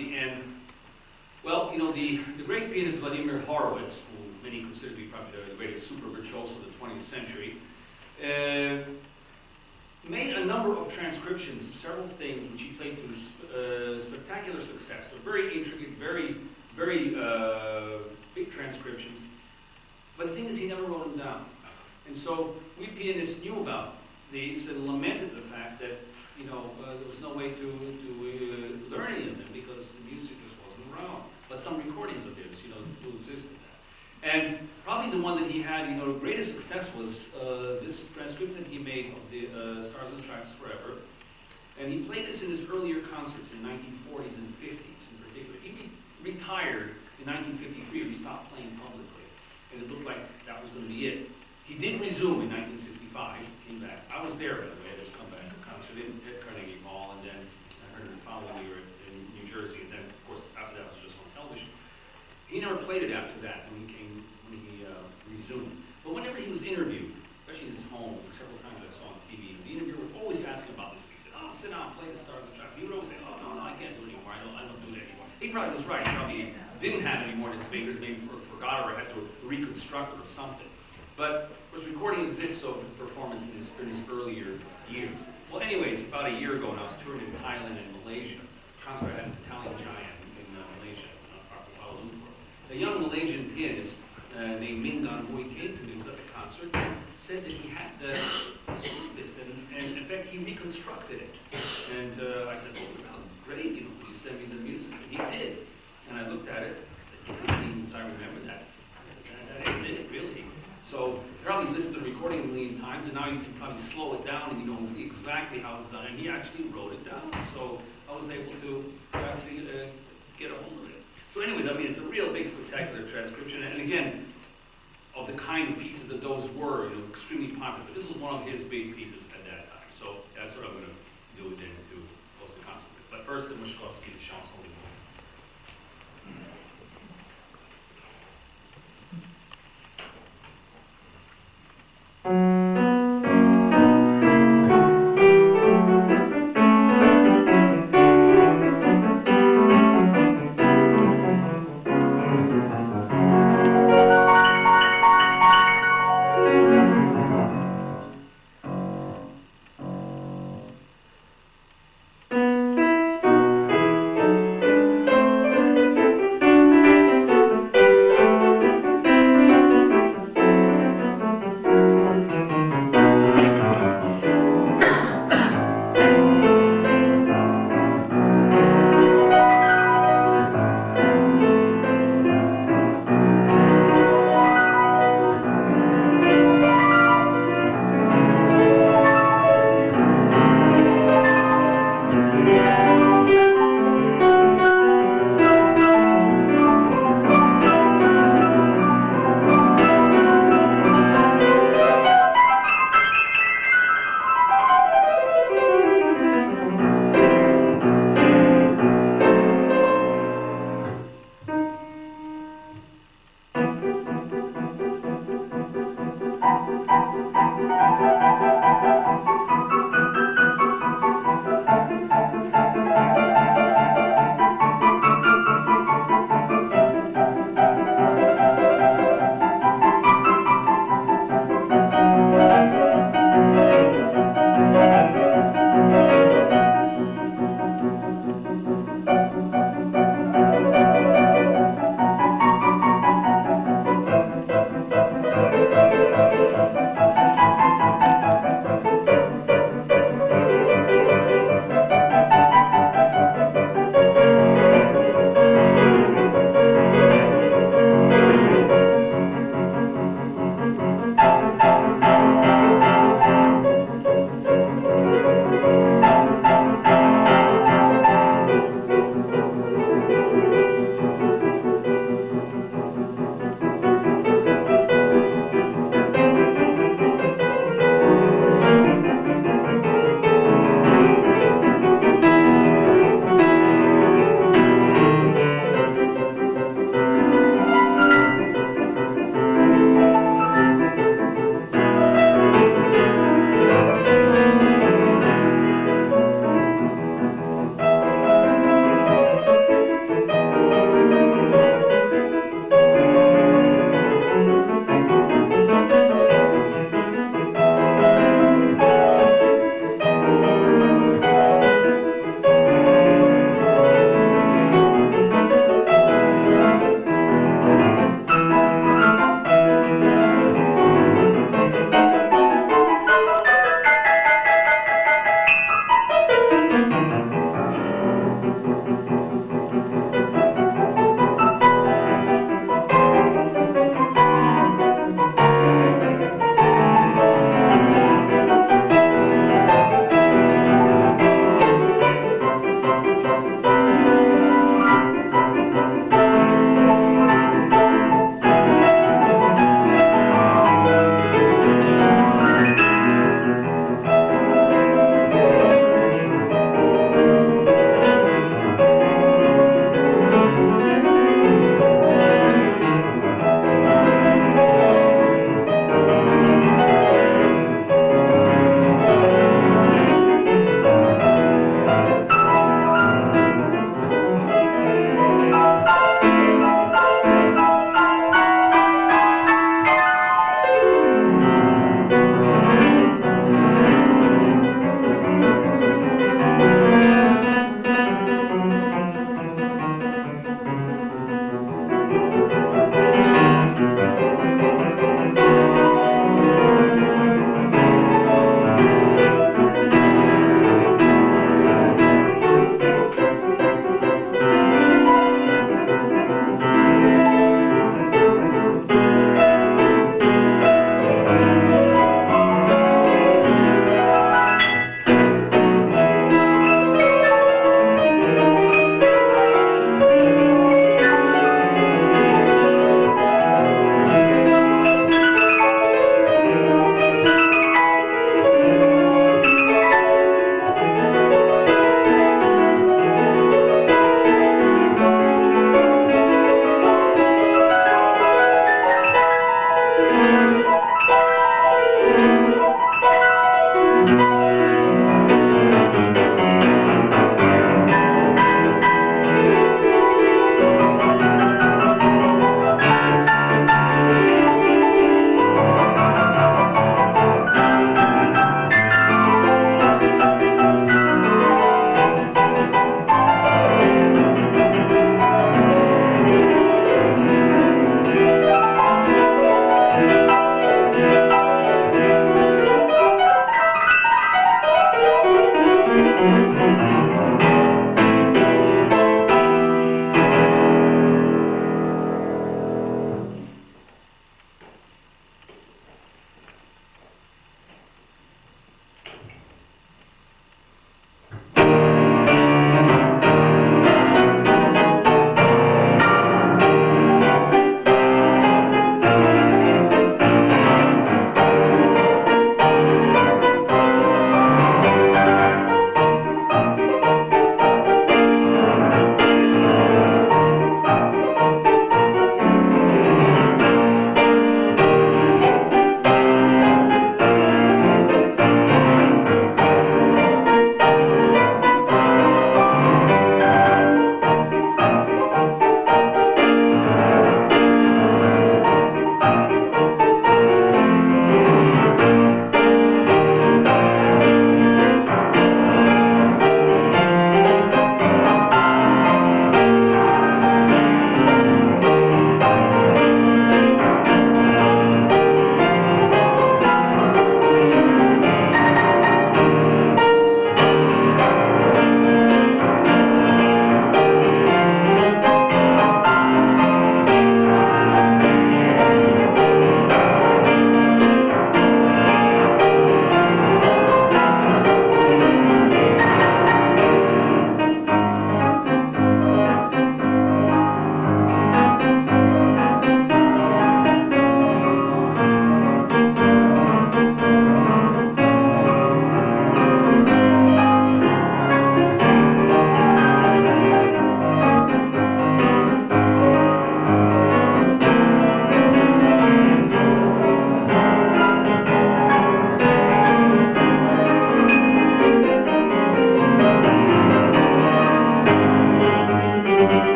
the end. Well, you know, the great pianist Vladimir Horowitz, who many consider to be probably the greatest super virtuoso of the 20th century, made a number of transcriptions of several things which he played to spectacular success. They're very intricate, very big transcriptions. But the thing is, he never wrote them down. And so we pianists knew about these and lamented the fact that, you know, there was no way to learn any of them because the music just wasn't around. But some recordings of his, you know, do exist in that. And probably the one that he had, you know, the greatest success was this transcript that he made of the Stars and Stripes Forever. And he played this in his earlier concerts in the 1940s and 50s in particular. He retired in 1953. He stopped playing publicly. And it looked like that was going to be it. He did resume in 1965, came back. I was there, by the way, at his comeback concert at Carnegie Hall, and then I heard him the following year in New Jersey, and then, of course, after that it was just on television. He never played it after that when he resumed. But whenever he was interviewed, especially in his home, several times I saw on TV, the interviewer would always ask him about this. He said, "Oh, sit down, play the Stars and Stripes." He would always say, "Oh, no, I can't do it anymore. I don't do that anymore." He probably was right. He probably didn't have any more in his fingers, maybe forgot or had to reconstruct it or something. But, of course, recording exists of the performance in his earlier years. Well, anyways, about a year ago, when I was touring in Thailand and Malaysia, a concert I had an Italian giant in Malaysia, Kuala Lumpur. A young Malaysian pianist named Gan Wui Ming came to me, was at the concert, said that he had this, and in fact, he reconstructed it. And I said, "Oh, great, you know, please send me the music." And he did. And I looked at it, and I remember that. I said, that is it, really. So he probably listened to the recording a million times, and now you can probably slow it down and you don't see exactly how it's done. And he actually wrote it down, so I was able to actually get a hold of it. So anyways, I mean, it's a real big, spectacular transcription. And again, of the kind of pieces that those were, you know, extremely popular. This was one of his big pieces at that time. So that's what I'm going to do then to close the concert with. But first, the Moszkowski, the Chanosn de Boheme.